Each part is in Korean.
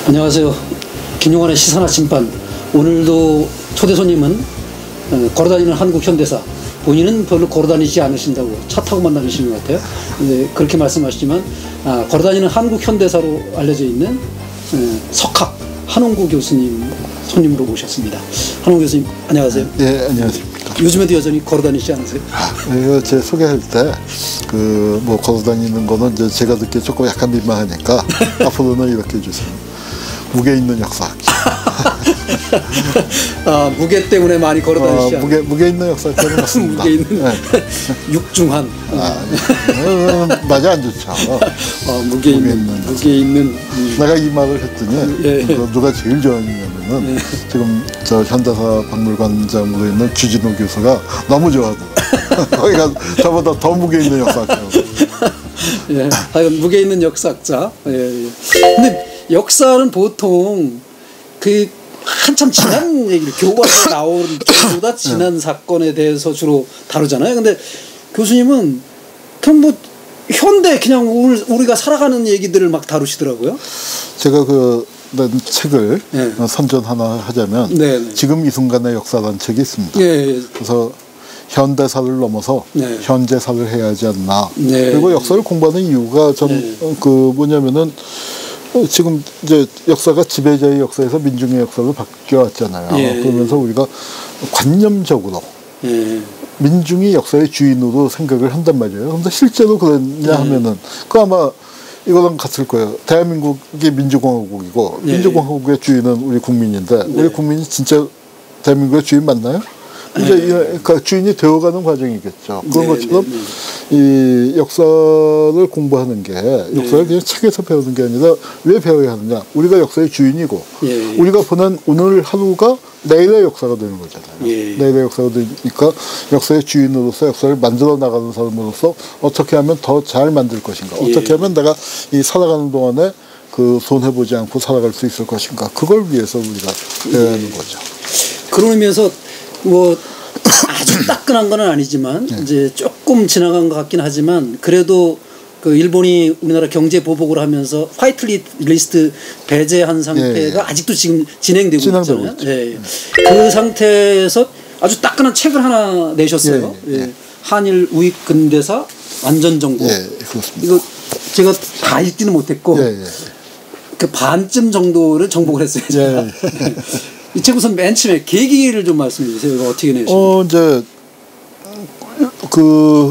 안녕하세요. 김용환의 시사나 심판. 오늘도 초대 손님은 걸어다니는 한국 현대사. 본인은 별로 걸어다니지 않으신다고 차 타고만 다니시는 것 같아요. 그렇게 말씀하시지만 걸어다니는 한국 현대사로 알려져 있는 석학 한홍구 교수님 손님으로 모셨습니다. 한홍구 교수님 안녕하세요. 네, 안녕하십니까. 요즘에도 여전히 걸어다니지 않으세요? 이거 제 소개할 때 뭐 걸어다니는 거는 이제 제가 듣기에 조금 약간 민망하니까 앞으로는 이렇게 해주세요. 무게 있는 역사학자. 무게 때문에 많이 걸어다니시지 않아요? 무게 있는 역사학자는 맞습니다. 무게 있는 육중한. 맞아, 안 좋죠. 무게 있는. 내가 이 말을 했더니 누가 제일 좋아하냐면은 지금 저 현대사 박물관장으로 있는 주진호 교수가 너무 좋아하더라고요. 거기가 저보다 더 무게 있는 역사학자고. 예, 무게 있는 역사학자. 예. 근데 역사는 보통 그 한참 지난 얘기를 교과서에 나오는 보다 지난 사건에 대해서 주로 다루잖아요. 근데 교수님은 그냥 뭐 현대 그냥 우리가 살아가는 얘기들을 막 다루시더라고요. 제가 낸 책을 선전 하나 하자면 지금 이 순간의 역사라는 책이 있습니다. 그래서 현대사를 넘어서 현재사를 해야 하지 않나. 그리고 역사를 공부하는 이유가 뭐냐면은 지금 이제 역사가 지배자의 역사에서 민중의 역사로 바뀌어왔잖아요. 그러면서 우리가 관념적으로 민중이 역사의 주인으로 생각을 한단 말이에요. 그런데 실제로 그랬냐 하면은 그 아마 이거랑 같을 거예요. 대한민국이 민주공화국이고 민주공화국의 주인은 우리 국민인데 우리 국민이 진짜 대한민국의 주인 맞나요? 이제 그러니까 주인이 되어가는 과정이겠죠. 그런 것처럼 이 역사를 공부하는 게 역사를 그냥 책에서 배우는 게 아니라 왜 배워야 하느냐? 우리가 역사의 주인이고 우리가 보낸 오늘 하루가 내일의 역사가 되는 거잖아요. 내일의 역사가 되니까 역사의 주인으로서 역사를 만들어 나가는 사람으로서 어떻게 하면 더 잘 만들 것인가? 어떻게 하면 내가 이 살아가는 동안에 손해보지 않고 살아갈 수 있을 것인가? 그걸 위해서 우리가 배워야 하는 거죠. 그런 의미에서 뭐 아주 따끈한 건 아니지만 이제 조금 지나간 것 같긴 하지만 그래도 그 일본이 우리나라 경제 보복을 하면서 화이트 리스트 배제한 상태가 아직도 지금 진행되고 있잖아요. 그 상태에서 아주 따끈한 책을 하나 내셨어요. 한일 우익 근대사 완전 정복. 이거 제가 다 읽지는 못했고 그 반쯤 정도를 정복을 했어요. 제가. 이 책 우선 맨 처음에 계기를 좀 말씀해 주세요. 이거 어떻게 내셨나요? 이제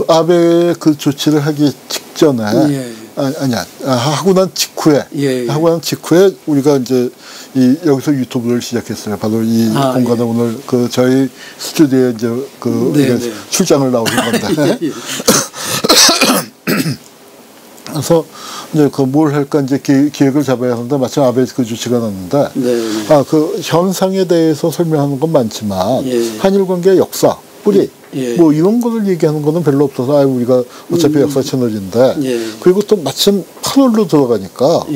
아베의 그 조치를 하기 직전에 하고 난 직후에 우리가 이제 여기서 유튜브를 시작했어요. 바로 이 공간에 오늘 저희 스튜디오에 이제 출장을 나오신 건데. 그래서 이제 뭘 할까 이제 기획을 잡아야 하는데 마침 아베 그 조치가 났는데 그 현상에 대해서 설명하는 건 많지만 한일 관계의 역사 뿌리 뭐 이런 거를 얘기하는 거는 별로 없어서 우리가 어차피 역사 채널인데 그리고 또 마침 8월로 들어가니까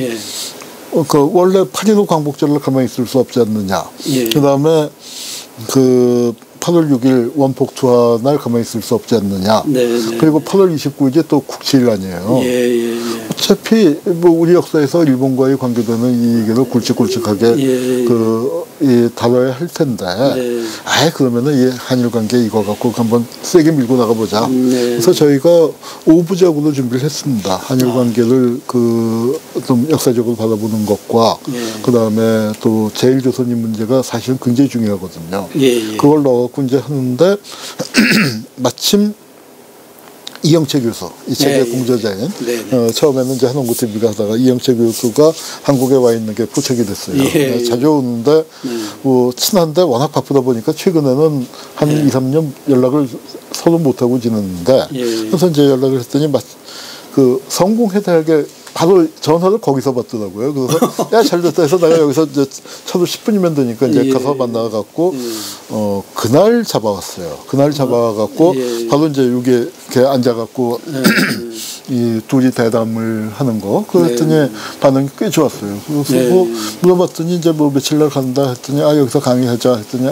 원래 8.15 광복절을 가만히 있을 수 없지 않느냐. 그 다음에 8월 6일 원폭 투하 날 가만히 있을 수 없지 않느냐. 그리고 8월 29일이 또 국치일 아니에요. 어차피 뭐 우리 역사에서 일본과의 관계되는 이 얘기를 굵직굵직하게 다뤄야 할 텐데 그러면은 이 한일 관계 이거 갖고 한번 세게 밀고 나가보자. 그래서 저희가 5부작으로 준비를 했습니다. 한일 관계를 좀 역사적으로 바라보는 것과 그 다음에 또 제1조선인 문제가 사실은 굉장히 중요하거든요. 그걸 넣어갖고 이제 하는데 마침 이영채 교수, 이 책의 공저자인 처음에는 이제 한홍구 TV가 하다가 이영채 교수가 한국에 와 있는 게 포착이 됐어요. 자주 오는데 뭐 친한데 워낙 바쁘다 보니까 최근에는 한 2, 3년 연락을 서로 못하고 지냈는데 그래서 이제 연락을 했더니 성공회대학에 바로 전화를 거기서 받더라고요. 그래서 야 잘됐다 해서 내가 여기서 이제 차도 10분이면 되니까 이제 가서 만나갖고 그날 잡아왔어요. 그날 잡아갖고 바로 이제 여기 이렇게 앉아갖고 이 둘이 대담을 하는 거. 그랬더니 반응이 꽤 좋았어요. 그래서 물어봤더니 이제 뭐 며칠 날 간다 했더니 여기서 강의하자 했더니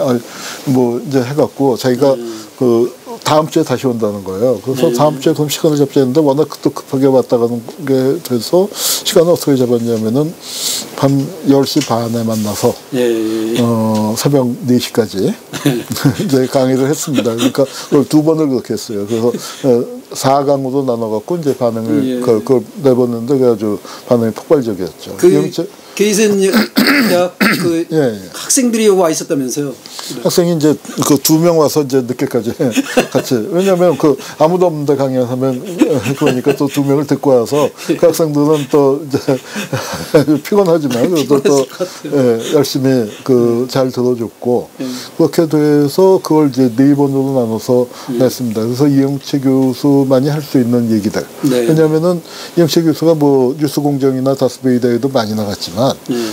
뭐 이제 해갖고 자기가 다음 주에 다시 온다는 거예요. 그래서 다음 주에 그럼 시간을 잡자 했는데 워낙 또 급하게 왔다 가는 게 돼서 시간을 어떻게 잡았냐면은 밤 10시 반에 만나서 새벽 4시까지 이제 강의를 했습니다. 그러니까 그걸 2번을 그렇게 했어요. 그래서 4강으로 나눠갖고 이제 반응을 그걸 내보는데 아주 반응이 폭발적이었죠. 게이센 대학 학생들이 와 있었다면서요? 학생이 이제 그 2명 와서 이제 늦게까지 같이, 왜냐면 그 아무도 없는데 강연하면 그러니까 또 2명을 듣고 와서 그 학생들은 또 이제 피곤하지만 그래도 또 열심히 그 잘 들어줬고 그렇게 돼서 그걸 이제 4번으로 나눠서 냈습니다. 그래서 이영채 교수만이 할 수 있는 얘기들. 왜냐면은 이영채 교수가 뭐 뉴스공장이나 다스베이다에도 많이 나갔지만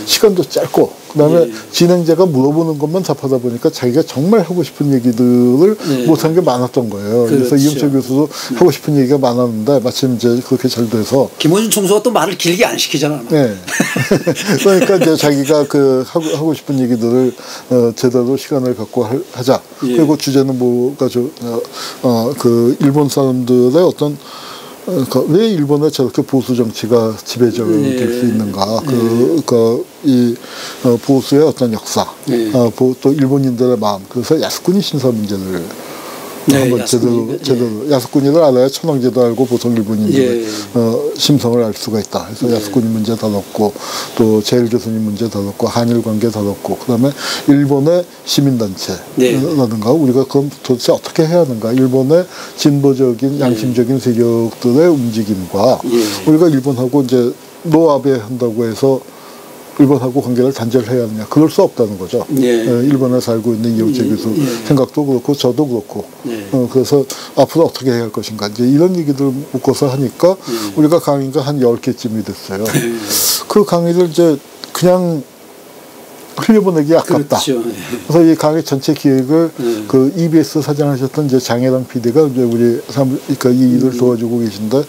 시간도 짧고 그다음에 진행자가 물어보는 것만 답하다 보니까 자기가 정말 하고 싶은 얘기들을 못한 게 많았던 거예요. 그래서 이영채 교수도 하고 싶은 얘기가 많았는데 마침 이제 그렇게 잘 돼서 김원준 총수가 또 말을 길게 안 시키잖아. 네. 그러니까 이제 자기가 그 하고 싶은 얘기들을 제대로 시간을 갖고 하자. 그리고 주제는 뭐가 그 일본 사람들의 어떤 왜 일본에 저렇게 보수 정치가 지배적일 수 있는가? 이 보수의 어떤 역사, 또 일본인들의 마음. 그래서 야스쿠니 신사 문제를 한번 제대로 야스쿠니를 알아야 천황제도 알고 보통 일본인들의 심성을 알 수가 있다. 그래서 야스쿠니 문제 다뤘고 또 제일 교수님 문제 다뤘고 한일 관계 다뤘고 그다음에 일본의 시민단체라든가 우리가 그럼 도대체 어떻게 해야 하는가? 일본의 진보적인 양심적인 세력들의 움직임과 우리가 일본하고 이제 노아베 한다고 해서 일본하고 관계를 단절해야 하느냐. 그럴 수 없다는 거죠. 일본에 살고 있는 이영채 교수 생각도 그렇고 저도 그렇고 그래서 앞으로 어떻게 해야 할 것인가 이제 이런 얘기들 묶어서 하니까 우리가 강의가 한 10개쯤이 됐어요. 그 강의를 이제 그냥 흘려보내기 아깝다. 그렇죠. 그래서 이 강의 전체 기획을 그 EBS 사장하셨던 이제 장혜랑 PD가 이제 우리 그러니까 이 일을 도와주고 계신데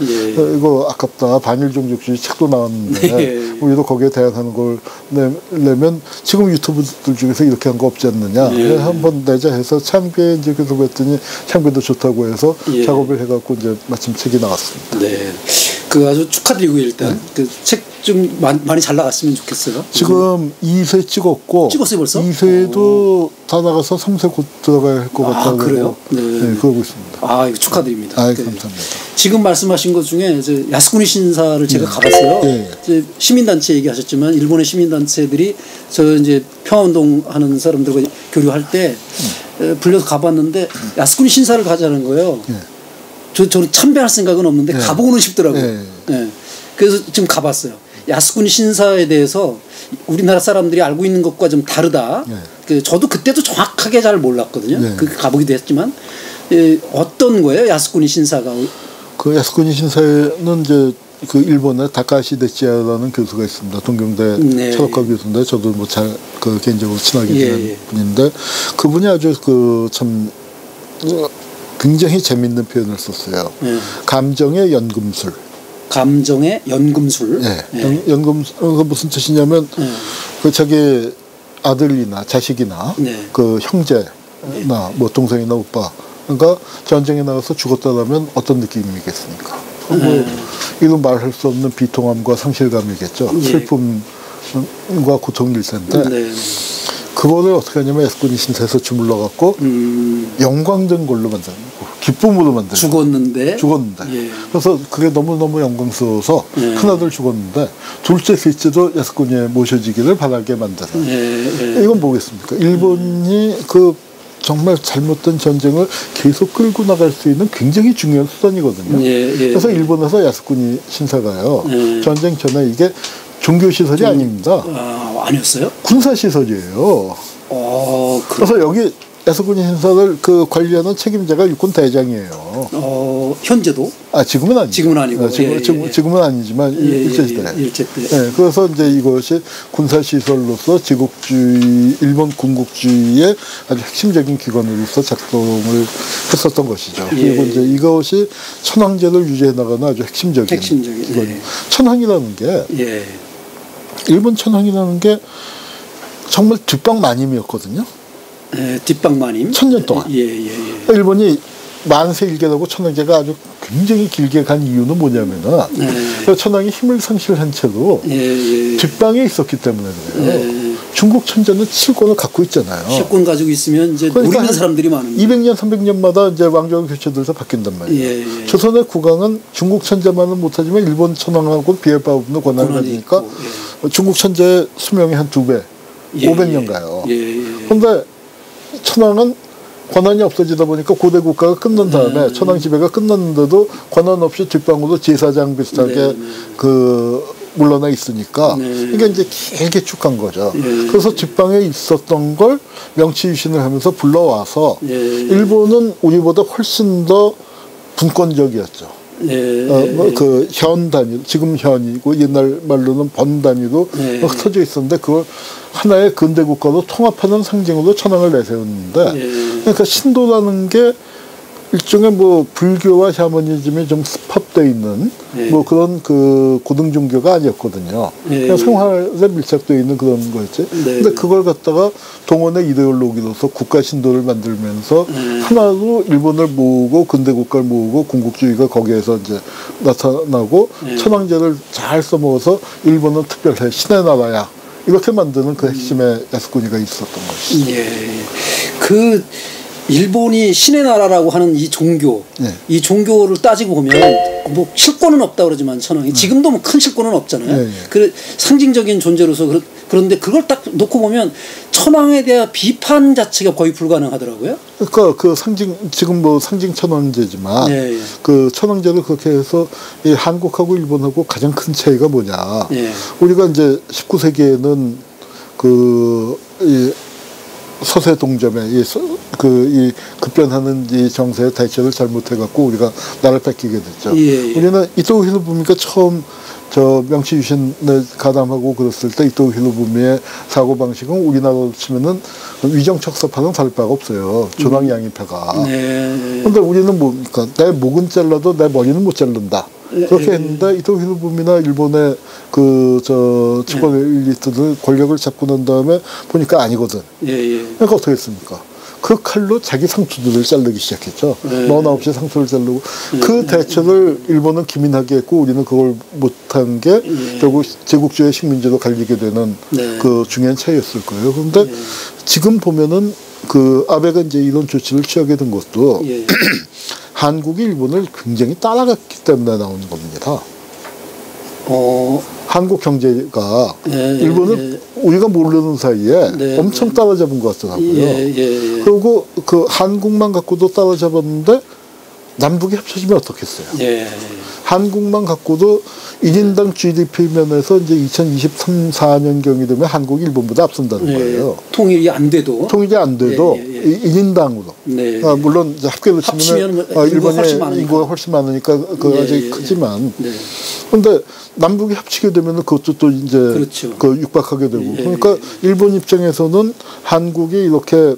이거 아깝다. 반일 종족주의 책도 나왔는데 우리도 거기에 대항하는 걸 내면 지금 유튜브들 중에서 이렇게 한 거 없지 않느냐. 한번 내자 해서 창비에 이제 계속 했더니 창비도 좋다고 해서 작업을 해갖고 이제 마침 책이 나왔습니다. 네. 그 아주 축하드리고 일단 그 책 좀 많이 잘 나갔으면 좋겠어요. 지금 2세 찍었고 찍었어요 벌써? 2세도 다 나가서 3세 곧 들어가야 할 것 같다고 그래요? 네, 그러고 있습니다. 이거 축하드립니다. 감사합니다. 지금 말씀하신 것 중에 이제 야스쿠니 신사를 제가 가봤어요. 이제 시민단체 얘기하셨지만 일본의 시민단체들이 저 이제 평화운동 하는 사람들과 교류할 때 불려서 가봤는데 야스쿠니 신사를 가자는 거예요. 저는 참배할 생각은 없는데 가보고는 싶더라고요. 그래서 지금 가봤어요. 야스쿠니 신사에 대해서 우리나라 사람들이 알고 있는 것과 좀 다르다. 저도 그때도 정확하게 잘 몰랐거든요. 가보기도 했지만 어떤 거예요, 야스쿠니 신사가? 그 야스쿠니 신사에는 이제 그 일본의 다카시 데치야라는 교수가 있습니다. 동경대 철학과 교수인데 저도 뭐 잘 그 개인적으로 친하게 지낸 분인데 그분이 아주 그 참 굉장히 재밌는 표현을 썼어요. 감정의 연금술. 감정의 연금술. 연금술 무슨 뜻이냐면 그 자기 아들이나 자식이나 그 형제나 뭐 동생이나 오빠 그러니까 전쟁에 나가서 죽었다라면 어떤 느낌이겠습니까? 뭐 이건 말할 수 없는 비통함과 상실감이겠죠. 슬픔과 고통일 텐데 그거를 어떻게 하냐면 야스쿠니 신사에서 주물러 갖고 영광된 걸로 만드는 거, 기쁨으로 만드는 죽었는데 그래서 그게 너무너무 영광스러워서 큰아들 죽었는데 둘째 셋째도 야스쿠니에 모셔지기를 바라게 만드는 이건 뭐겠습니까? 일본이 그 정말 잘못된 전쟁을 계속 끌고 나갈 수 있는 굉장히 중요한 수단이거든요. 그래서 일본에서 야스쿠니 신사가요. 전쟁 전에 이게 종교시설이 아닙니다. 아니었어요? 군사시설이에요. 그래서 여기 야스쿠니 신사를 그 관리하는 책임자가 육군 대장이에요. 현재도? 지금은 아니죠. 지금은 아니고. 지금은 아니지만 일제시대. 그래서 이제 이것이 군사시설로서 제국주의, 일본 군국주의의 아주 핵심적인 기관으로서 작동을 했었던 것이죠. 그리고 이제 이것이 천황제를 유지해 나가는 아주 핵심적인 기관이에요. 천황이라는 게 일본 천황이라는 게 정말 뒷방마님이었거든요. 뒷방마님. 1000년 동안. 일본이 만세 일개라고 천황제가 아주 굉장히 길게 간 이유는 뭐냐면은 천황이 힘을 상실한 채로 뒷방에 있었기 때문에 그래요. 중국 천자는 칠권을 갖고 있잖아요. 칠권 가지고 있으면 이제 그러니까 노리는 사람들이 많은 200년, 300년마다 이제 왕조가 교체돼서 바뀐단 말이에요. 조선의 국왕은 중국 천자만은 못하지만 일본 천황하고 비할 바 없는 권한을 가지니까 중국 천자의 수명이 한 2배, 500년 가요. 그런데 천황은 권한이 없어지다 보니까 고대 국가가 끝난 다음에 천황 지배가 끝났는데도 권한 없이 뒷방으로 제사장 비슷하게 물러나 있으니까 이게 이제 길게 쭉 간 거죠. 그래서 뒷방에 있었던 걸 명치유신을 하면서 불러와서 일본은 우리보다 훨씬 더 분권적이었죠. 그 현 단위, 지금 현이고 옛날 말로는 번 단위로 흩어져 있었는데 그걸 하나의 근대 국가로 통합하는 상징으로 천황을 내세웠는데 그러니까 신도라는 게 일종의 뭐 불교와 샤머니즘이 좀 습합되어 있는 뭐 그런 그 고등 종교가 아니었거든요. 그냥 생활에 밀착되어 있는 그런 거였지. 근데 그걸 갖다가 동원의 이데올로기로서 국가 신도를 만들면서 하나로 일본을 모으고 근대 국가를 모으고 군국주의가 거기에서 이제 나타나고 천황제를 잘 써먹어서 일본은 특별해 신의 나라야. 이렇게 만드는 그 핵심의 야스쿠니가 있었던 것이죠. 일본이 신의 나라라고 하는 이 종교, 이 종교를 따지고 보면 뭐 실권은 없다 그러지만 천황이 지금도 뭐 큰 실권은 없잖아요. 그 상징적인 존재로서 그런데 그걸 딱 놓고 보면 천황에 대한 비판 자체가 거의 불가능하더라고요. 그러니까 그 상징 지금 뭐 상징 천황제지만 그 천황제를 그렇게 해서 이 한국하고 일본하고 가장 큰 차이가 뭐냐? 우리가 이제 19세기에는 이 서세 동점에 이 급변하는 이 정세의 대처를 잘못해갖고 우리가 나라를 뺏기게 됐죠. 우리는 이토 히로부미가 처음 저 명치유신을 가담하고 그랬을 때 이토 히로부미의 사고 방식은 우리나라로 치면은 위정척섭하는 다를 바가 없어요. 조랑양이패가. 그런데 우리는 뭡니까? 내 목은 잘라도 내 머리는 못 자른다. 그렇게 했는데 이토 히로부미나 일본의 집권 엘리트들 권력을 잡고 난 다음에 보니까 아니거든. 그러니까 어떻게 했습니까? 그 칼로 자기 상투들을 자르기 시작했죠. 너나 없이 상투를 자르고 그 대처를 일본은 기민하게 했고 우리는 그걸 못한 게 결국 제국주의 식민지로 갈리게 되는 그 중요한 차이였을 거예요. 그런데 지금 보면은 그 아베가 이제 이런 조치를 취하게 된 것도 한국이 일본을 굉장히 따라갔기 때문에 나오는 겁니다. 한국 경제가 일본을 우리가 모르는 사이에 엄청 따라잡은 것 같더라고요. 그리고 그 한국만 갖고도 따라잡았는데 남북이 합쳐지면 어떻겠어요? 한국만 갖고도 1인당 GDP 면에서 이제 2023, 4년경이 되면 한국이 일본보다 앞선다는 거예요. 통일이 안 돼도 1인당으로. 물론 이제 합계로 치면 일본의 인구가 훨씬 많으니까 그 아직 크지만. 그런데 남북이 합치게 되면 그것도 또 이제 그 육박하게 되고. 그러니까 일본 입장에서는 한국이 이렇게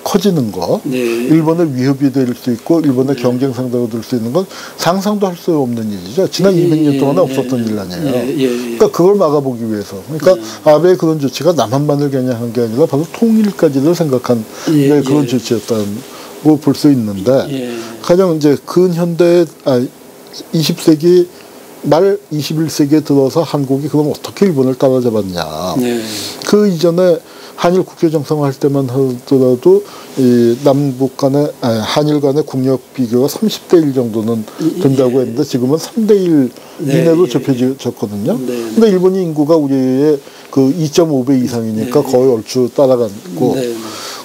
커지는 거, 일본의 위협이 될 수 있고 일본의 경쟁 상대가 될 수 있는 건 상상도 할 수 없는 일이죠. 지난 200년 동안에 없었던 일 아니에요. 그러니까 그걸 막아보기 위해서. 그러니까 아베의 그런 조치가 남한만을 겨냥한 게 아니라 바로 통일까지를 생각한 그런 조치였다고 볼 수 있는데 가장 이제 근현대 20세기 말 21세기에 들어서 한국이 그럼 어떻게 일본을 따라잡았냐. 그 이전에 한일 국교 정상화할 때만 하더라도 이 남북 간의 한일 간의 국력 비교가 30대 1 정도는 된다고 했는데 지금은 3대 1 이내로 좁혀졌거든요. 근데 일본이 인구가 우리의 그 2.5배 이상이니까 거의 얼추 따라갔고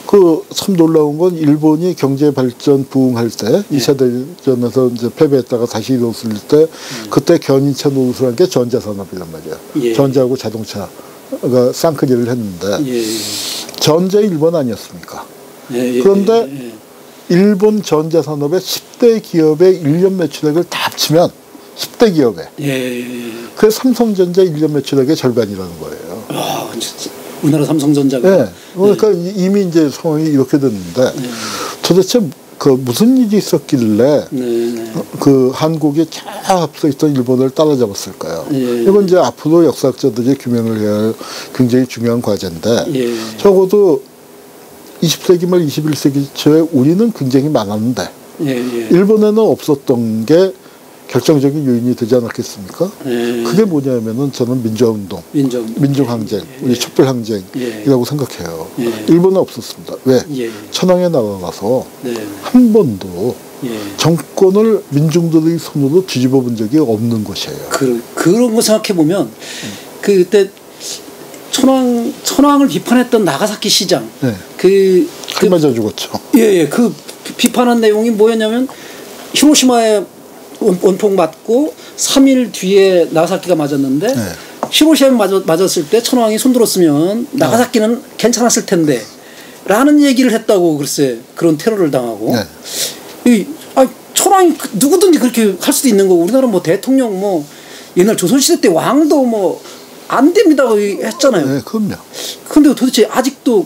그 참 놀라운 건 일본이 경제 발전 부흥할 때 2차 대전에서 이제 패배했다가 다시 일어섰을 때 그때 견인차 노릇을 한 게 전자산업이란 말이에요. 전자하고 자동차가 쌍크기를 했는데 전자 일본 아니었습니까? 그런데 일본 전자산업의 10대 기업의 1년 매출액을 다 합치면 10대 기업에 그 삼성전자 1년 매출액의 절반이라는 거예요. 우리나라 삼성전자가. 그러니까 이미 이제 상황이 이렇게 됐는데 도대체 그 무슨 일이 있었길래 그 한국이 쫙 앞서 있던 일본을 따라잡았을까요? 이건 이제 앞으로 역사학자들이 규명을 해야 할 굉장히 중요한 과제인데 적어도 20세기 말 21세기 초에 우리는 굉장히 많았는데 일본에는 없었던 게 결정적인 요인이 되지 않았겠습니까? 그게 뭐냐면은 저는 민주화운동, 민중항쟁, 우리 촛불항쟁이라고 생각해요. 일본은 없었습니다. 왜? 천황에 나가서 한 번도 정권을 민중들의 손으로 뒤집어 본 적이 없는 것이에요. 그런 거 생각해 보면 그때 천황을 비판했던 나가사키 시장 칼 맞아 죽었죠. 그 비판한 내용이 뭐였냐면 히로시마에 원폭 맞고 3일 뒤에 나가사키가 맞았는데 히로시마에 맞았을 때 천황이 손들었으면 나가사키는 괜찮았을 텐데 라는 얘기를 했다고 글쎄 그런 테러를 당하고 천황이 누구든지 그렇게 할 수도 있는 거고 우리나라 뭐 대통령 뭐 옛날 조선시대 때 왕도 뭐 안 됩니다 했잖아요. 네, 그럼요. 근데 도대체 아직도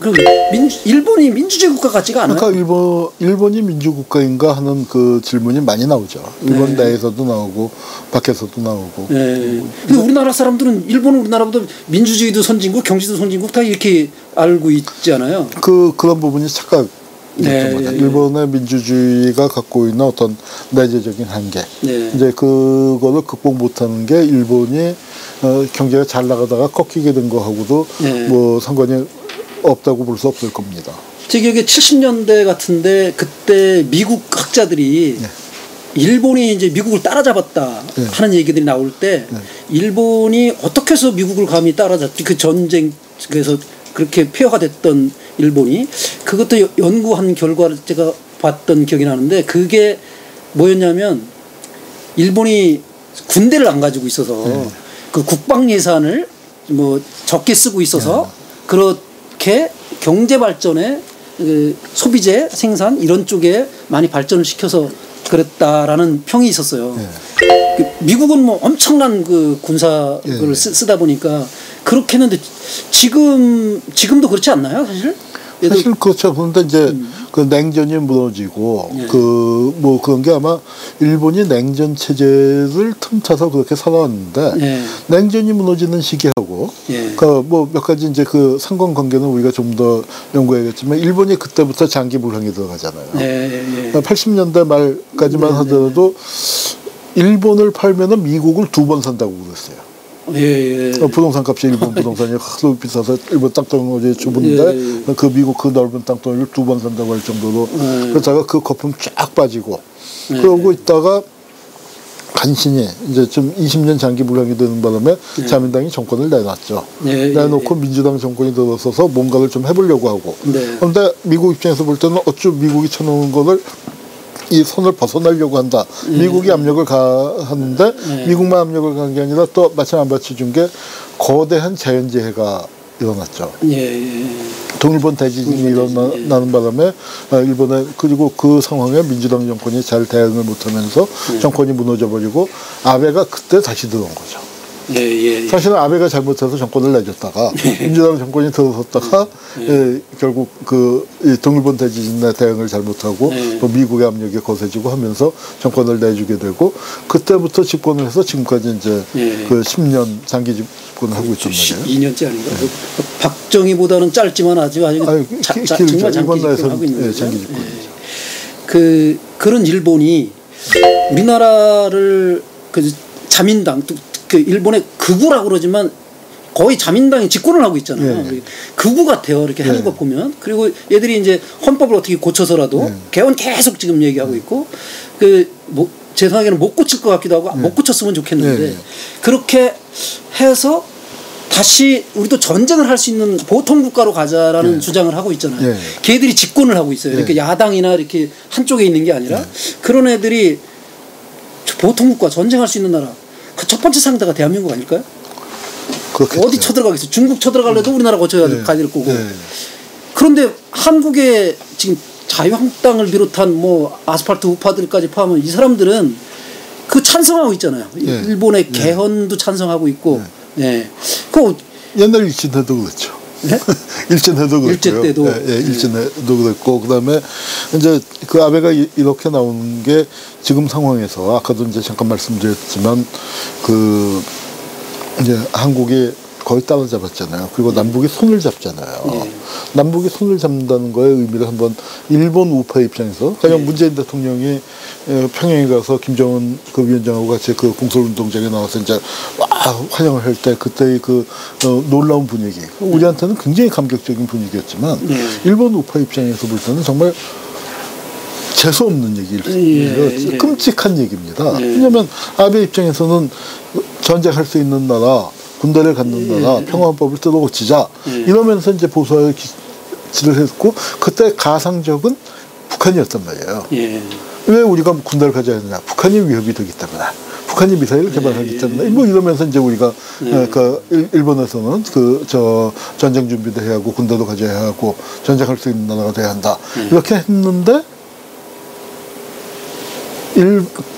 일본이 민주주의 국가 같지가 않아요. 그러니까 일본이 민주국가인가 하는 그 질문이 많이 나오죠. 일본 내에서도 나오고 밖에서도 나오고. 근데 우리나라 사람들은 일본은 우리나라보다 민주주의도 선진국, 경제도 선진국 다 이렇게 알고 있잖아요. 그런 부분이 착각. 일본의 민주주의가 갖고 있는 어떤 내재적인 한계. 이제 그거를 극복 못하는 게 일본이 경제가 잘 나가다가 꺾이게 된 거하고도 뭐 상관이 없다고 볼 수 없을 겁니다. 제 기억에 70년대 같은데 그때 미국 학자들이 일본이 이제 미국을 따라잡았다 하는 얘기들이 나올 때 일본이 어떻게 해서 미국을 감히 따라잡지 그 전쟁에서 그렇게 폐허가 됐던 일본이 그것도 연구한 결과를 제가 봤던 기억이 나는데 그게 뭐였냐면 일본이 군대를 안 가지고 있어서 그 국방 예산을 뭐 적게 쓰고 있어서 그렇게 경제 발전에 그 소비재 생산 이런 쪽에 많이 발전을 시켜서 그랬다라는 평이 있었어요. 미국은 뭐 엄청난 그 군사를 쓰다 보니까 그렇게 했는데 지금도 그렇지 않나요, 사실? 사실 그렇죠. 그런데 이제 그 냉전이 무너지고 뭐 그런 게 아마 일본이 냉전 체제를 틈타서 그렇게 살아왔는데 냉전이 무너지는 시기하고 그 뭐 몇 가지 이제 그 상관관계는 우리가 좀 더 연구해야겠지만 일본이 그때부터 장기 불황에 들어가잖아요. 80년대 말까지만 하더라도 일본을 팔면은 미국을 2번 산다고 그랬어요. 부동산 값이 일본 부동산이 하도 비싸서 일본 땅덩어리 좁은데 그 미국 그 넓은 땅덩어리를 2번 산다고 할 정도로 그러다가 그 거품 쫙 빠지고 그러고 있다가 간신히 이제 좀 20년 장기 불황이 되는 바람에 자민당이 정권을 내놨죠. 내놓고 민주당 정권이 들어서서 뭔가를 좀 해보려고 하고 그런데 미국 입장에서 볼 때는 어쭈 미국이 쳐놓은 거를 이 선을 벗어나려고 한다. 미국이 압력을 가하는데 미국만 압력을 가한 게 아니라 또 마침 안 받쳐준 게 거대한 자연재해가 일어났죠. 동일본 대지진이 일어나는 바람에 일본에 그리고 그 상황에 민주당 정권이 잘 대응을 못하면서 정권이 무너져버리고 아베가 그때 다시 들어온 거죠. 사실은 아베가 잘못해서 정권을 내줬다가 민주당 정권이 들어섰다가 결국 그 동일본 대지진에 대응을 잘못하고 또 미국의 압력이 거세지고 하면서 정권을 내주게 되고 그때부터 집권을 해서 지금까지 이제 그 10년 장기 집권을 하고 있단 말이에요. 12년째 아닌가? 박정희보다는 짧지만 아주 정말 장기 집권하고 있는 거죠. 장기 집권이죠. 그런 일본이 우리나라를 그 자민당 그 일본의 극우라고 그러지만 거의 자민당이 집권을 하고 있잖아요. 극우 같아요. 이렇게 하는 거 보면. 그리고 얘들이 이제 헌법을 어떻게 고쳐서라도 개헌 계속 지금 얘기하고 있고 제 생각에는 못 고칠 것 같기도 하고 못 고쳤으면 좋겠는데 그렇게 해서 다시 우리도 전쟁을 할 수 있는 보통 국가로 가자라는 주장을 하고 있잖아요. 걔들이 집권을 하고 있어요. 이렇게 야당이나 이렇게 한쪽에 있는 게 아니라 그런 애들이 보통 국가 전쟁할 수 있는 나라 그 첫 번째 상대가 대한민국 아닐까요? 그렇겠죠. 어디 쳐들어가겠어요? 중국 쳐들어가려도 우리나라 거쳐야 가야 될 거고. 그런데 한국에 지금 자유한국당을 비롯한 뭐 아스팔트 우파들까지 포함하면 이 사람들은 그 찬성하고 있잖아요. 일본의 개헌도 찬성하고 있고. 그 옛날 일진 때도 그렇죠. 일진 때도 그렇고요. 일제 때도. 일진 때도 그랬고 그다음에 이제 그 아베가 이렇게 나오는 게 지금 상황에서 아까도 이제 잠깐 말씀드렸지만 그 이제 한국이 거의 따라잡았잖아요. 그리고 남북이 손을 잡잖아요. 남북이 손을 잡는다는 거에 의미를 한번 일본 우파 입장에서 가령 문재인 대통령이 평양에 가서 김정은 그 위원장하고 같이 그 공설운동장에 나와서 이제 와 환영을 할 때 그때의 그 놀라운 분위기 우리한테는 굉장히 감격적인 분위기였지만 일본 우파 입장에서 볼 때는 정말 재수 없는 얘기일 끔찍한 얘기입니다. 왜냐하면 아베 입장에서는 전쟁할 수 있는 나라 군대를 갖는 나라 평화헌법을 뜯어고치자 이러면서 이제 보수화를 기치를 했고 그때 가상적은 북한이었단 말이에요. 왜 우리가 군대를 가져야 되냐? 북한이 위협이 되기 때문에. 북한이 미사일을 개발하기 때문에 뭐 이러면서 이제 우리가 그 일본에서는 그 전쟁 준비도 해야 하고 군대도 가져야 하고 전쟁할 수 있는 나라가 돼야 한다. 이렇게 했는데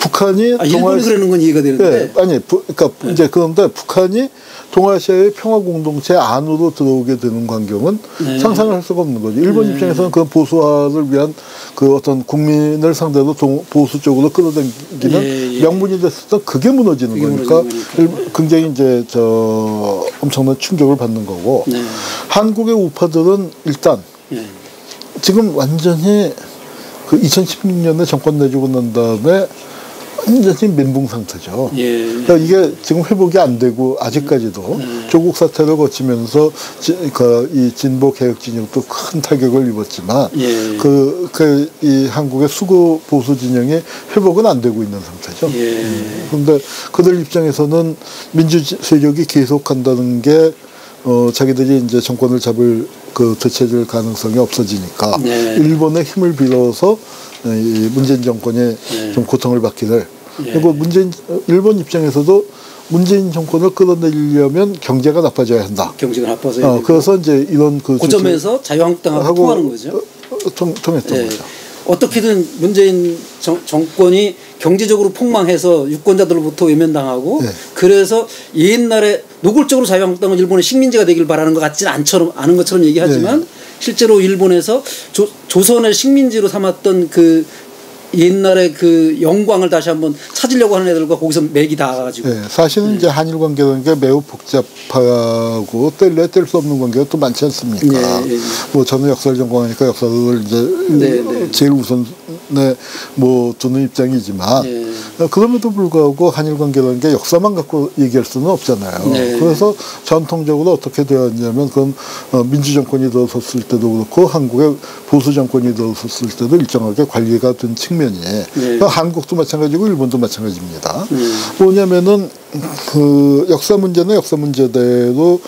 북한이 일본이 그러는 건 이해가 되는데 그러니까 이제 그런데 북한이 동아시아의 평화 공동체 안으로 들어오게 되는 광경은 상상을 할 수가 없는 거죠. 일본 입장에서는 그 보수화를 위한 그 어떤 국민을 상대로 보수 쪽으로 끌어당기는 명분이 됐을 때 그게 무너지는 거니까 굉장히 이제 엄청난 충격을 받는 거고 한국의 우파들은 일단 지금 완전히 그 2016년에 정권 내주고 난 다음에 완전히 멘붕 상태죠. 그러니까 이게 지금 회복이 안 되고 아직까지도 조국 사태를 거치면서 이 진보 개혁 진영도 큰 타격을 입었지만 이 한국의 수구 보수 진영이 회복은 안 되고 있는 상태죠. 그런데 그들 입장에서는 민주 세력이 계속한다는 게 자기들이 이제 정권을 잡을 그 되찾을 가능성이 없어지니까 일본의 힘을 빌어서 이 문재인 정권이 좀 고통을 받기를 그리고 일본 입장에서도 문재인 정권을 끌어내려면 경제가 나빠져야 한다. 경제가 나빠져야 그래서 이제 이런 그 점에서 자유한국당하고 통하는 거죠. 통했던 거죠. 어떻게든 문재인 정권이 경제적으로 폭망해서 유권자들로부터 외면당하고 그래서 옛날에 노골적으로 자유한국당은 일본의 식민지가 되길 바라는 것 같지는 않은 것처럼 얘기하지만 실제로 일본에서 조선을 식민지로 삼았던 그 옛날에 그 영광을 다시 한번 찾으려고 하는 애들과 거기서 맥이 닿아가지고. 사실은 이제 한일 관계라는 게 매우 복잡하고 뗄 수 없는 관계가 또 많지 않습니까? 뭐 저는 역사를 전공하니까 역사를 이제 제일 우선에 뭐 두는 입장이지만 그럼에도 불구하고 한일 관계라는 게 역사만 갖고 얘기할 수는 없잖아요. 그래서 전통적으로 어떻게 되었냐면 그건 민주 정권이 들어섰을 때도 그렇고 한국의 보수 정권이 들어섰을 때도 일정하게 관리가 된 측면이 한국도 마찬가지고 일본도 마찬가지입니다. 뭐냐면은 그 역사 문제는 역사 문제대로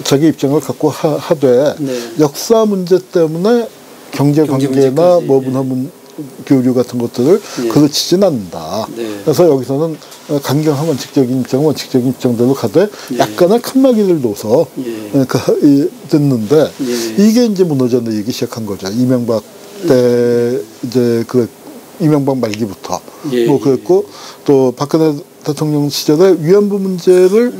자기 입장을 갖고 하되 역사 문제 때문에 경제 관계나 뭐 문화 교류 같은 것들을 그르치진 않는다. 그래서 여기서는 강경한 원칙적인 입장대로 가되 약간의 칸막이를 둬서 듣는데 이게 이제 무너져내기 시작한 거죠. 이명박 때 이제 이명박 말기부터 뭐 그랬고 또 박근혜 대통령 시절에 위안부 문제를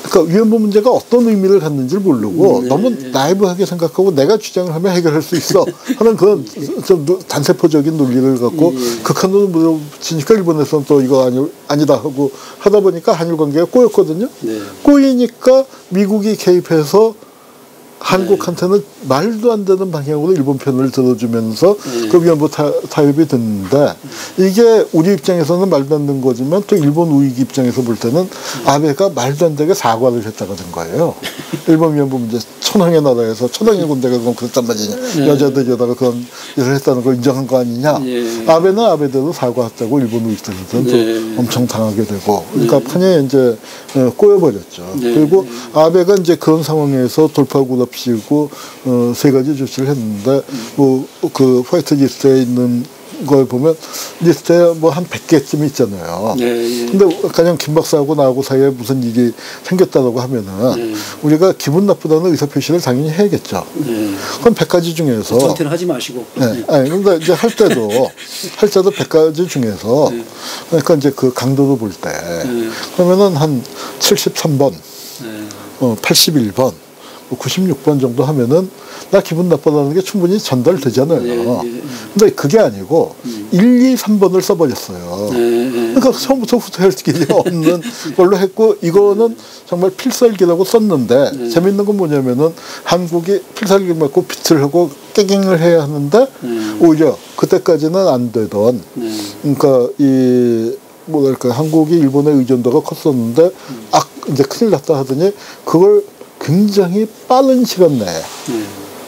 그러니까 위안부 문제가 어떤 의미를 갖는지를 모르고 너무 나이브하게 생각하고 내가 주장을 하면 해결할 수 있어 하는 그런 좀 단세포적인 논리를 갖고 극한으로 물어붙이니까 일본에서는 또 이거 아니다 하고 하다 보니까 한일 관계가 꼬였거든요. 꼬이니까 미국이 개입해서 한국한테는 말도 안 되는 방향으로 일본 편을 들어주면서 그 위안부 타협이 됐는데 이게 우리 입장에서는 말도 안 되는 거지만 또 일본 우익 입장에서 볼 때는 아베가 말도 안 되게 사과를 했다가 된 거예요. 일본 위안부 문제 천황의 나라에서 천황의 군대가 그럼 그랬단 말이냐. 여자들에다가 그런 일을 했다는 걸 인정한 거 아니냐. 아베는 아베대로 사과했다고 일본 우익들한테는 또 엄청 당하게 되고 그러니까 판에 이제 꼬여버렸죠. 그리고 아베가 이제 그런 상황에서 돌파구를 피우고 세 가지 조치를 했는데 뭐 그 화이트 리스트에 있는 걸 보면 리스트에 뭐 한 100개쯤 있잖아요. 근데 가령 김 박사하고 나하고 사이에 무슨 일이 생겼다고 하면은 우리가 기분 나쁘다는 의사표시를 당연히 해야겠죠. 그럼 100가지 중에서 저한테는 하지 마시고. 아니 근데 이제 할 때도 100가지 중에서 그러니까 이제 그 강도로 볼 때 그러면은 한 73번, 81번 96번 정도 하면은 나 기분 나쁘다는 게 충분히 전달되잖아요. 근데 그게 아니고 1, 2, 3번을 써버렸어요. 그러니까 처음부터 후퇴할 게 없는 걸로 했고, 이거는 정말 필살기라고 썼는데 재밌는 건 뭐냐면은 한국이 필살기 맞고 빛을 하고 깨갱을 해야 하는데 오히려 그때까지는 안 되던 그러니까 이 뭐랄까 한국이 일본의 의존도가 컸었는데 이제 큰일 났다 하더니 그걸 굉장히 빠른 시간 내에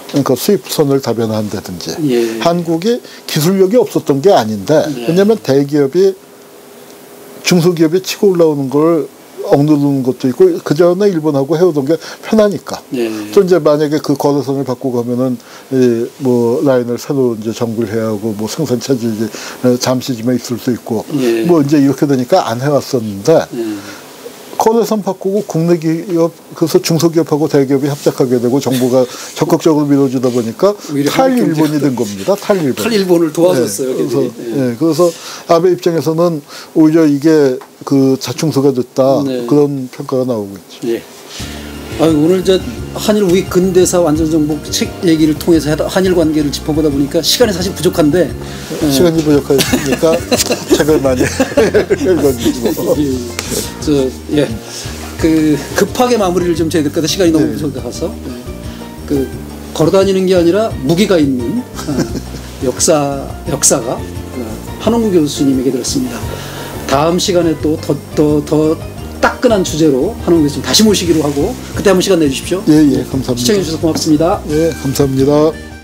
그러니까 수입선을 다변화한다든지 예. 한국이 기술력이 없었던 게 아닌데 예. 왜냐하면 대기업이 중소기업이 치고 올라오는 걸 억누르는 것도 있고 그 전에 일본하고 해오던 게 편하니까. 예. 또 이제 만약에 그 거래선을 바꾸고 하면은 뭐 라인을 새로 이제 정비해야 하고 뭐 생산 체질이 잠시쯤에 있을 수 있고 예. 뭐 이제 이렇게 되니까 안 해왔었는데. 거래선 바꾸고 국내 기업 그래서 중소기업하고 대기업이 합작하게 되고 정부가 적극적으로 밀어주다 보니까 탈일본이 된 겁니다. 탈일본. 탈일본을 도와줬어요. 네, 그래서, 네, 그래서 아베 입장에서는 오히려 이게 그 자충수가 됐다 네. 그런 평가가 나오고 있죠. 예. 오늘 저 한일 우익 근대사 완전 정복 책 얘기를 통해서 한일 관계를 짚어보다 보니까 시간이 사실 부족한데 시간이 부족하니까 책을 많이 읽어주고 예. 그 급하게 마무리를 좀 해야 될 것 같아 시간이 너무 부족해서 그 걸어다니는 게 아니라 무기가 있는 역사가 한홍구 교수님에게 들었습니다. 다음 시간에 또 더 따끈한 주제로 한홍구 교수님 다시 모시기로 하고 그때 한번 시간 내주십시오. 예, 감사합니다. 시청해 주셔서 고맙습니다. 예, 감사합니다.